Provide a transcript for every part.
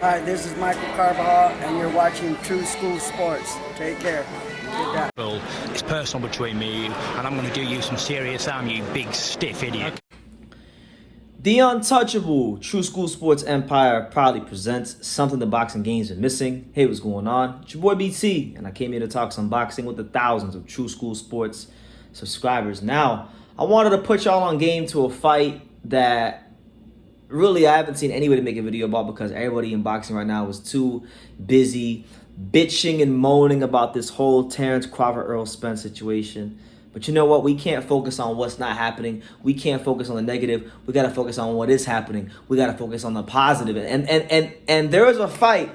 Hi, this is Michael Carbajal, and you're watching True School Sports. Take care. Good Well, it's personal between me and you, and I'm going to do you some serious harm, you big stiff idiot. The untouchable True School Sports Empire proudly presents something the boxing games are missing. Hey, what's going on? It's your boy BT, and I came here to talk some boxing with the thousands of True School Sports subscribers. Now, I wanted to put y'all on game to a fight that really I haven't seen anybody make a video about because everybody in boxing right now is too busy bitching and moaning about this whole Terrence Crawford Earl Spence situation. But you know what? We can't focus on what's not happening. We can't focus on the negative. We got to focus on what is happening. We got to focus on the positive. And there is a fight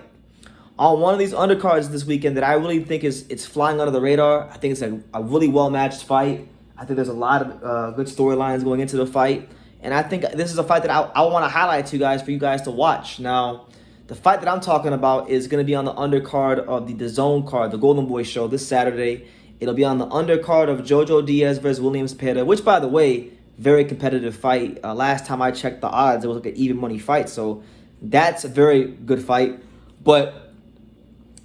on one of these undercards this weekend that I really think it's flying under the radar. I think it's a really well-matched fight. I think there's a lot of good storylines going into the fight. And I think this is a fight that I want to highlight to you guys for you guys to watch. Now, the fight that I'm talking about is going to be on the undercard of the DAZN card, the Golden Boy show this Saturday. It'll be on the undercard of Jojo Diaz versus William Zepeda, which, by the way, very competitive fight. Last time I checked the odds, it was like an even money fight. So that's a very good fight. But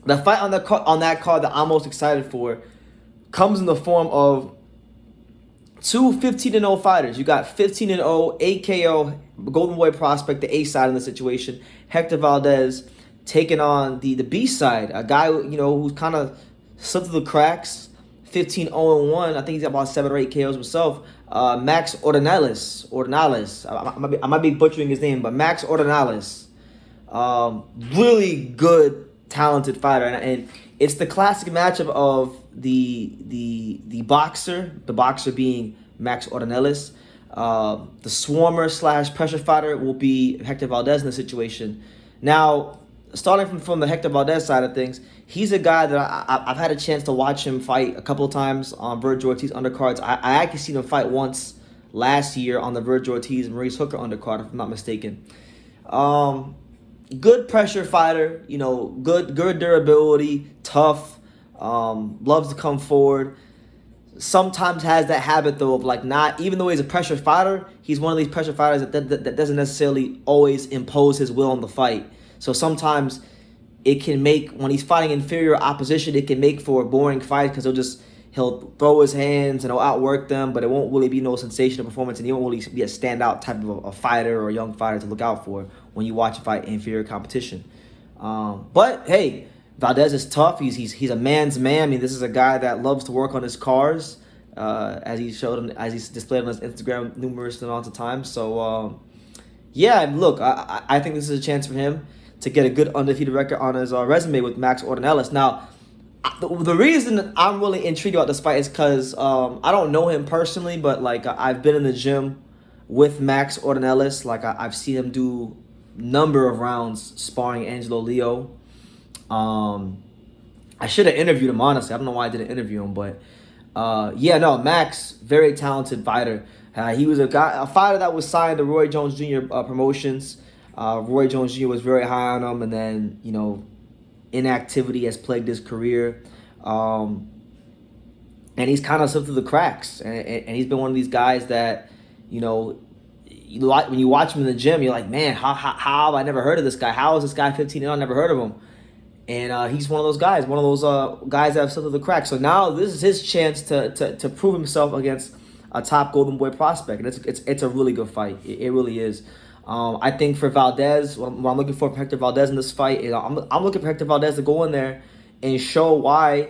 the fight on that card that I'm most excited for comes in the form of two 15-0 fighters. You got 15-0 AKO Golden Boy prospect, the A side in the situation, Hector Valdez, taking on the B side, a guy who's kind of slipped through the cracks, 15-0-1. I think he's got about 7 or 8 KOs himself. Max Ornelas. I might be butchering his name, but Max Ornelas, really good, talented fighter, and it's the classic matchup of the boxer being Max Ornelas. The swarmer / pressure fighter will be Hector Valdez in the situation. Now, starting from the Hector Valdez side of things, he's a guy that I've had a chance to watch him fight a couple of times on Virgil Ortiz undercards. I actually seen him fight once last year on the Virgil Ortiz and Maurice Hooker undercard, if I'm not mistaken. Good pressure fighter, good durability, tough, loves to come forward. Sometimes has that habit though of not, even though he's a pressure fighter, he's one of these pressure fighters that doesn't necessarily always impose his will on the fight. So sometimes it can make, when he's fighting inferior opposition, it can make for a boring fight because he'll throw his hands and he'll outwork them, but it won't really be no sensational performance, and he won't really be a standout type of a fighter or a young fighter to look out for when you watch a fight in inferior competition. But hey, Valdez is tough. He's a man's man. I mean, this is a guy that loves to work on his cars, as he's displayed on his Instagram numerous amounts of times. So yeah, look, I think this is a chance for him to get a good undefeated record on his resume with Max Ornelas. Now, the reason I'm really intrigued about this fight is because I don't know him personally, but I've been in the gym with Max Ornelas. I've seen him do number of rounds sparring Angelo Leo. I should have interviewed him, honestly. I don't know why I didn't interview him, but Max, very talented fighter. He was a fighter that was signed to Roy Jones Jr. Promotions. Roy Jones Jr. was very high on him, and then inactivity has plagued his career, and he's kind of slipped through the cracks, and he's been one of these guys that when you watch him in the gym, you're like, man, how have I never heard of this guy? How is this guy 15 and I never heard of him? And he's one of those guys that have slipped through the cracks. So now this is his chance to prove himself against a top Golden Boy prospect, and it's a really good fight. It really is. I think for Valdez, what I'm looking for Hector Valdez in this fight is I'm looking for Hector Valdez to go in there and show why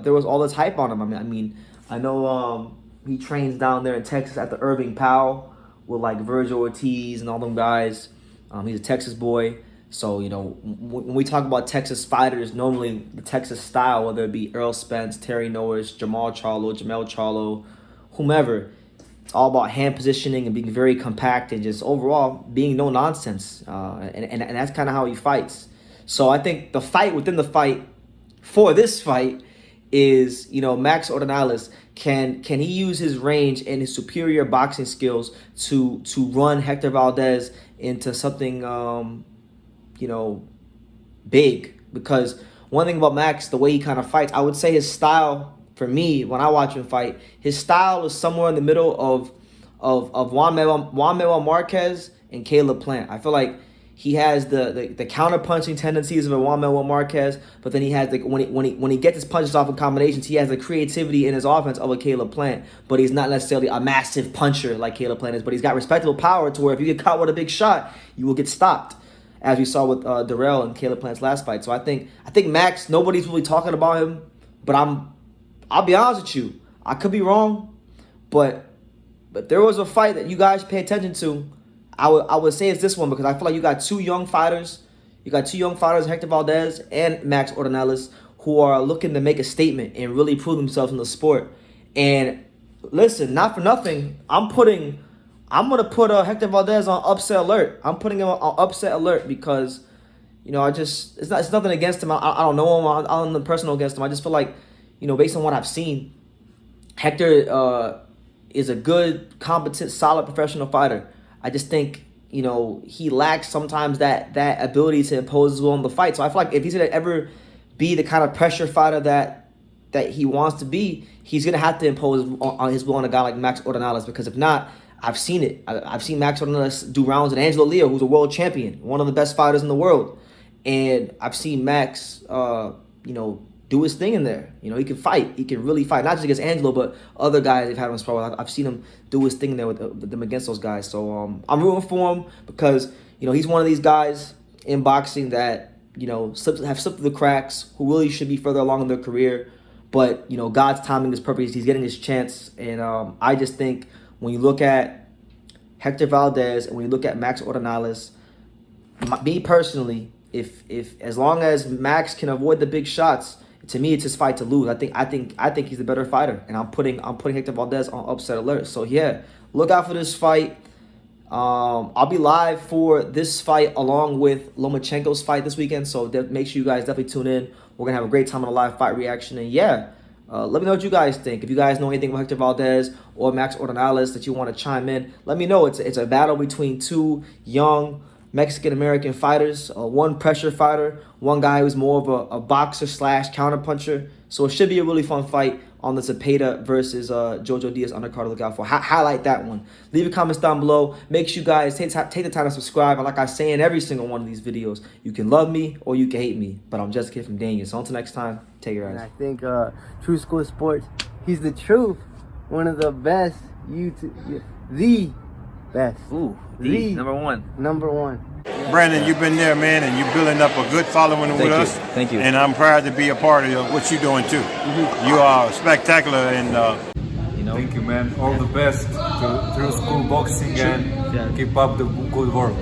there was all this hype on him. I know he trains down there in Texas at the Irving Powell with Virgil Ortiz and all them guys. He's a Texas boy. So, when we talk about Texas fighters, normally the Texas style, whether it be Earl Spence, Terry Norris, Jamel Charlo, whomever, it's all about hand positioning and being very compact and just overall being no nonsense. And that's kind of how he fights. So I think the fight within the fight for this fight is, Max Ornelas, can he use his range and his superior boxing skills to run Hector Valdez into something big? Because one thing about Max, the way he kind of fights, I would say his style, for me, when I watch him fight, his style is somewhere in the middle of Juan Manuel Marquez and Caleb Plant. I feel like He has the counter punching tendencies of a Juan Manuel Marquez, but then he has when he gets his punches off in combinations, he has the creativity in his offense of a Caleb Plant. But he's not necessarily a massive puncher like Caleb Plant is. But he's got respectable power to where if you get caught with a big shot, you will get stopped, as we saw with Darrell and Caleb Plant's last fight. So I think Max, nobody's really talking about him, but I'll be honest with you, I could be wrong, but there was a fight that you guys pay attention to. I would say it's this one because I feel like you got two young fighters. You got two young fighters, Hector Valdez and Max Ornelas, who are looking to make a statement and really prove themselves in the sport. And listen, not for nothing, I'm gonna put Hector Valdez on upset alert. I'm putting him on upset alert because, it's nothing against him. I don't know him. I don't know personal against him. I just feel like, based on what I've seen, Hector is a good, competent, solid professional fighter. I just think, he lacks sometimes that ability to impose his will on the fight. So I feel like if he's going to ever be the kind of pressure fighter that he wants to be, he's going to have to impose his will on a guy like Max Ornelas, because if not, I've seen it. I've seen Max Ornelas do rounds with Angelo Leo, who's a world champion, one of the best fighters in the world. And I've seen Max, do his thing in there. He can fight. He can really fight, not just against Angelo, but other guys they've had him spar with. I've seen him do his thing there with them against those guys. So I'm rooting for him because he's one of these guys in boxing that have slipped through the cracks, who really should be further along in their career. But God's timing is perfect. He's getting his chance, and I just think when you look at Hector Valdez and when you look at Max Ornelas, me personally, if as long as Max can avoid the big shots, to me, it's his fight to lose. I think he's the better fighter, and I'm putting Hector Valdez on upset alert. So yeah, look out for this fight. I'll be live for this fight along with Lomachenko's fight this weekend. So make sure you guys definitely tune in. We're gonna have a great time on a live fight reaction, and yeah, let me know what you guys think. If you guys know anything about Hector Valdez or Max Ornelas that you want to chime in, let me know. It's a battle between two young Mexican-American fighters, one pressure fighter, one guy who's more of a boxer / counterpuncher. So it should be a really fun fight on the Zepeda versus Jojo Diaz undercard to look out for. Highlight that one. Leave your comments down below. Make sure you guys take the time to subscribe. And like I say in every single one of these videos, you can love me or you can hate me, but I'm just a kid from Daniel. So until next time, take care, guys. And I think True School Sports, he's the truth. One of the best the best. Ooh, the number one. Number one. Brandon, you've been there, man, and you're building up a good following with us. Thank you. And I'm proud to be a part of what you're doing too. You are spectacular, and Thank you, man. All the best to True School Boxing, and keep up the good work.